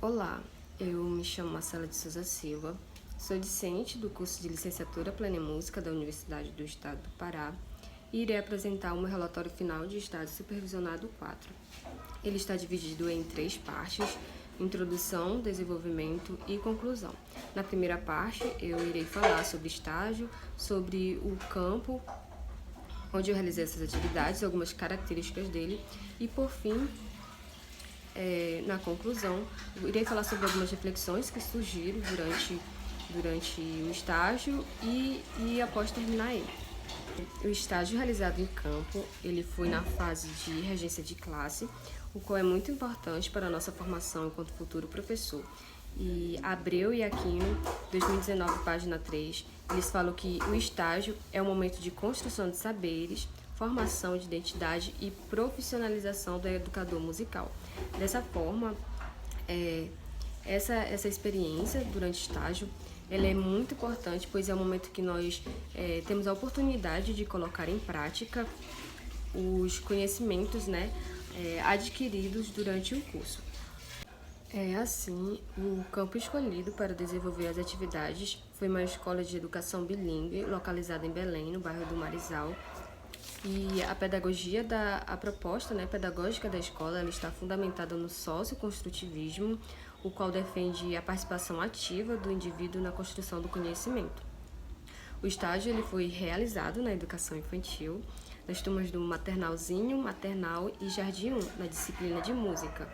Olá, eu me chamo Marcela de Souza Silva, sou discente do curso de Licenciatura Plena em Música da Universidade do Estado do Pará e irei apresentar o meu relatório final de estágio supervisionado 4. Ele está dividido em 3 partes: introdução, desenvolvimento e conclusão. Na primeira parte, eu irei falar sobre estágio, sobre o campo onde eu realizei essas atividades, algumas características dele e, por fim, na conclusão, eu irei falar sobre algumas reflexões que surgiram durante o estágio e após terminar ele. O estágio realizado em campo, ele foi na fase de regência de classe, o qual é muito importante para a nossa formação enquanto futuro professor. E Abreu e Aquino, 2019, página 3, eles falam que o estágio é um momento de construção de saberes, formação de identidade e profissionalização do educador musical. Dessa forma, essa experiência durante o estágio ela é muito importante, pois é o momento que nós temos a oportunidade de colocar em prática os conhecimentos adquiridos durante o curso. Assim, o campo escolhido para desenvolver as atividades foi uma escola de educação bilíngue localizada em Belém, no bairro do Marizal. E a pedagogia a proposta pedagógica da escola ela está fundamentada no socioconstrutivismo, o qual defende a participação ativa do indivíduo na construção do conhecimento. O estágio ele foi realizado na educação infantil, nas turmas do maternalzinho, maternal e jardim 1, na disciplina de música.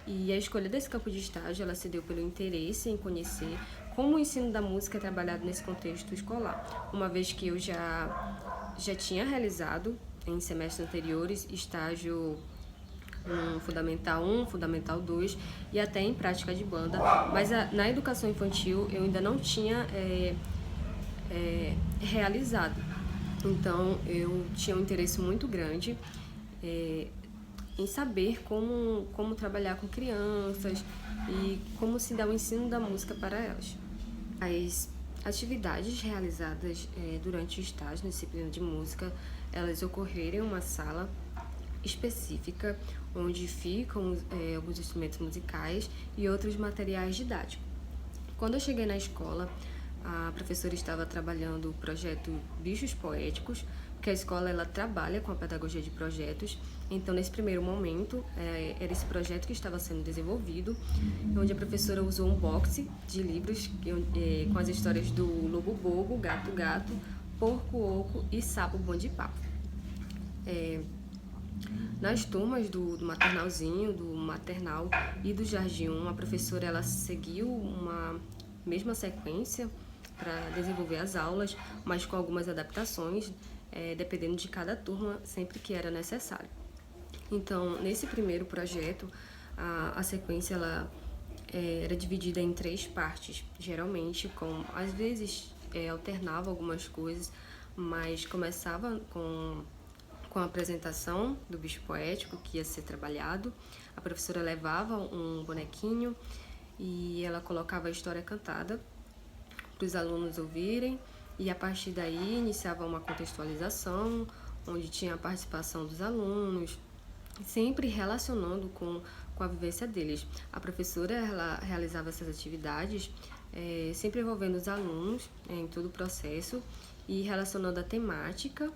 E a escolha desse campo de estágio ela se deu pelo interesse em conhecer como o ensino da música é trabalhado nesse contexto escolar, uma vez que eu já tinha realizado em semestres anteriores estágio Fundamental 1, Fundamental 2 e até em prática de banda, mas na educação infantil eu ainda não tinha realizado. Então eu tinha um interesse muito grande em saber como trabalhar com crianças e como se dá o ensino da música para elas. As atividades realizadas durante o estágio na disciplina de música, elas ocorreram em uma sala específica, onde ficam alguns instrumentos musicais e outros materiais didáticos. Quando eu cheguei na escola, a professora estava trabalhando o projeto Bichos Poéticos, porque a escola ela trabalha com a pedagogia de projetos. Então, nesse primeiro momento, era esse projeto que estava sendo desenvolvido, onde a professora usou um box de livros com as histórias do Lobo Bobo, Gato Gato, Porco Oco e Sapo Bom de Papo. Nas turmas do maternalzinho, do maternal e do jardim 1, a professora ela seguiu uma mesma sequência para desenvolver as aulas, mas com algumas adaptações, dependendo de cada turma, sempre que era necessário. Então, nesse primeiro projeto, a sequência ela era dividida em 3 partes, geralmente, às vezes alternava algumas coisas, mas começava com a apresentação do bicho poético que ia ser trabalhado. A professora levava um bonequinho e ela colocava a história cantada para os alunos ouvirem, e a partir daí iniciava uma contextualização, onde tinha a participação dos alunos, sempre relacionando com a vivência deles. A professora ela realizava essas atividades sempre envolvendo os alunos em todo o processo e relacionando a temática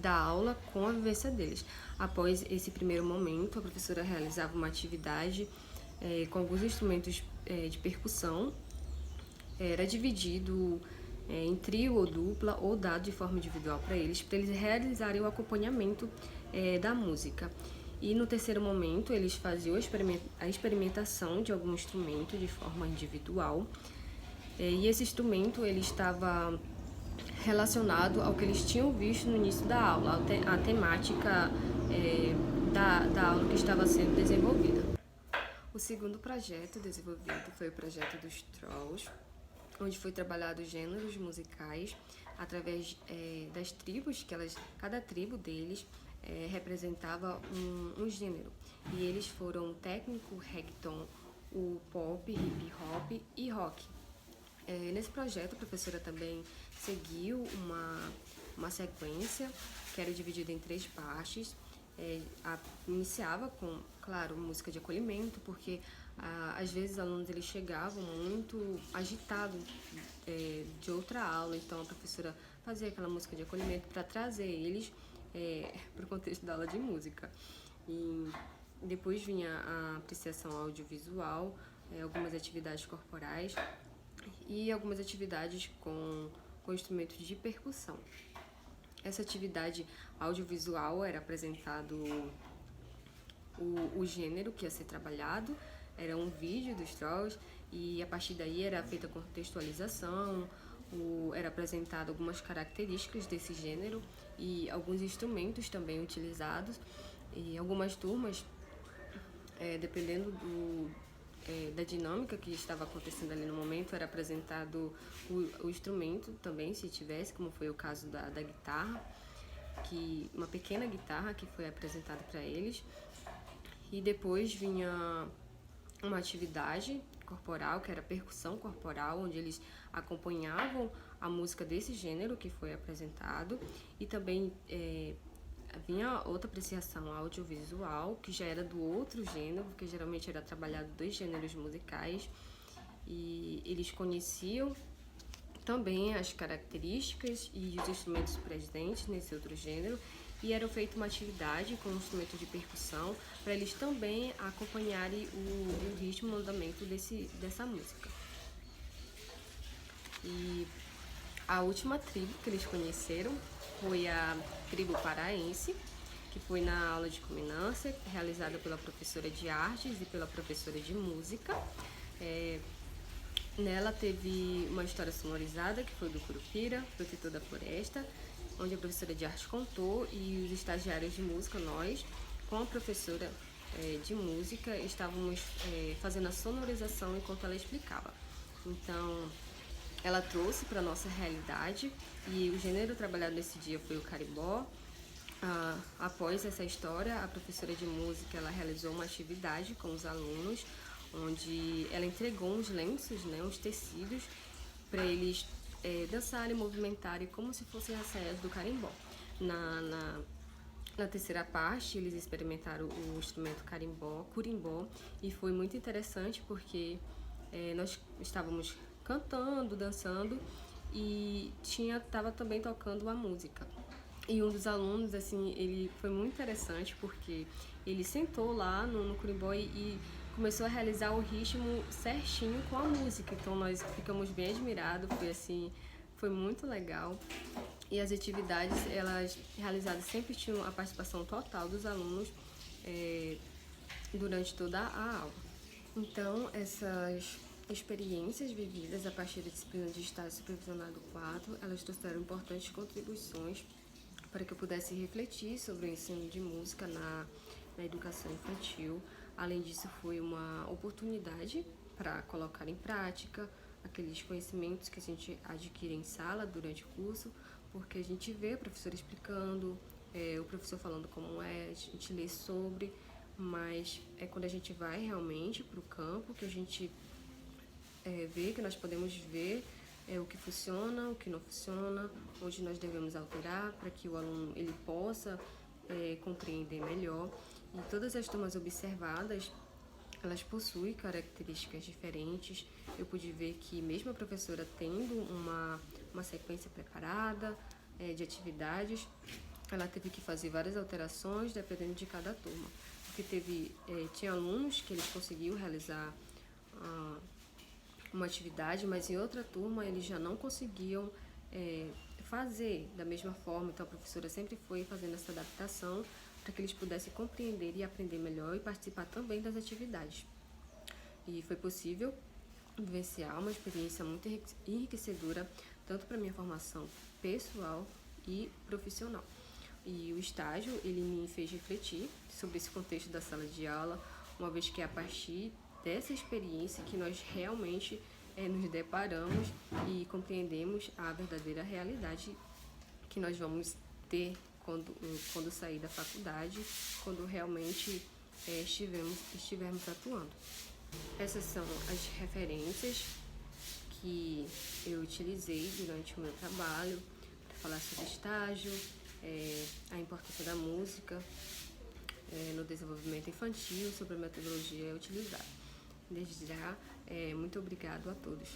da aula com a vivência deles. Após esse primeiro momento, a professora realizava uma atividade com alguns instrumentos de percussão. Era dividido em trio ou dupla ou dado de forma individual para eles realizarem o acompanhamento da música. E no terceiro momento, eles faziam a experimentação de algum instrumento de forma individual. E esse instrumento ele estava relacionado ao que eles tinham visto no início da aula, a temática da aula que estava sendo desenvolvida. O segundo projeto desenvolvido foi o projeto dos Trolls, onde foi trabalhado gêneros musicais através das tribos, cada tribo deles representava um gênero. E eles foram o técnico, reggaeton, o pop, hip hop e rock. Nesse projeto, a professora também seguiu uma sequência que era dividida em 3 partes, iniciava com, claro, música de acolhimento, porque às vezes os alunos eles chegavam muito agitados de outra aula, então a professora fazia aquela música de acolhimento para trazer eles para o contexto da aula de música. E depois vinha a apreciação audiovisual, algumas atividades corporais e algumas atividades com instrumentos de percussão. Essa atividade audiovisual era apresentado o gênero que ia ser trabalhado, era um vídeo dos Trolls, e a partir daí era feita a contextualização, era apresentado algumas características desse gênero e alguns instrumentos também utilizados. E algumas turmas, dependendo da dinâmica que estava acontecendo ali no momento, era apresentado o instrumento também, se tivesse, como foi o caso da guitarra, uma pequena guitarra que foi apresentada para eles. E depois vinha uma atividade corporal, que era percussão corporal, onde eles acompanhavam a música desse gênero que foi apresentado, e também vinha outra apreciação audiovisual, que já era do outro gênero, porque geralmente era trabalhado 2 gêneros musicais, e eles conheciam também as características e os instrumentos presentes nesse outro gênero, e era feita uma atividade com instrumentos de percussão para eles também acompanharem o ritmo, o andamento dessa música. E a última tribo que eles conheceram foi a tribo paraense, que foi na aula de culminância, realizada pela professora de artes e pela professora de música. Nela teve uma história sonorizada, que foi do Curupira, protetor da floresta, onde a professora de arte contou, e os estagiários de música, nós, com a professora de música, estávamos fazendo a sonorização enquanto ela explicava. Então, ela trouxe para a nossa realidade, e o gênero trabalhado nesse dia foi o carimbó. Após essa história, a professora de música ela realizou uma atividade com os alunos, onde ela entregou uns lenços, uns tecidos, para eles dançarem, movimentarem como se fossem as saias do carimbó. Na terceira parte, eles experimentaram o instrumento curimbó, e foi muito interessante porque nós estávamos cantando, dançando, e estava também tocando a música. E um dos alunos, assim, ele foi muito interessante porque ele sentou lá no curimbó e começou a realizar o ritmo certinho com a música. Então nós ficamos bem admirados, foi muito legal. E as atividades, elas realizadas sempre tinham a participação total dos alunos durante toda a aula. Então, essas experiências vividas a partir da disciplina de estágio supervisionado 4, elas trouxeram importantes contribuições para que eu pudesse refletir sobre o ensino de música na educação infantil. Além disso, foi uma oportunidade para colocar em prática aqueles conhecimentos que a gente adquire em sala durante o curso, porque a gente vê o professor explicando, o professor falando como a gente lê sobre, mas é quando a gente vai realmente para o campo que a gente vê, que nós podemos ver o que funciona, o que não funciona, onde nós devemos alterar para que o aluno ele possa compreender melhor. E todas as turmas observadas, elas possuem características diferentes. Eu pude ver que mesmo a professora tendo uma sequência preparada de atividades, ela teve que fazer várias alterações dependendo de cada turma. Porque tinha alunos que eles conseguiram realizar uma atividade, mas em outra turma eles já não conseguiam fazer da mesma forma. Então a professora sempre foi fazendo essa adaptação para que eles pudessem compreender e aprender melhor e participar também das atividades. E foi possível vivenciar uma experiência muito enriquecedora, tanto para minha formação pessoal e profissional. E o estágio, ele me fez refletir sobre esse contexto da sala de aula, uma vez que é a partir dessa experiência que nós realmente nos deparamos e compreendemos a verdadeira realidade que nós vamos ter quando sair da faculdade, quando realmente estivermos atuando. Essas são as referências que eu utilizei durante o meu trabalho para falar sobre estágio, a importância da música no desenvolvimento infantil sobre a metodologia utilizada. Desde já, muito obrigado a todos.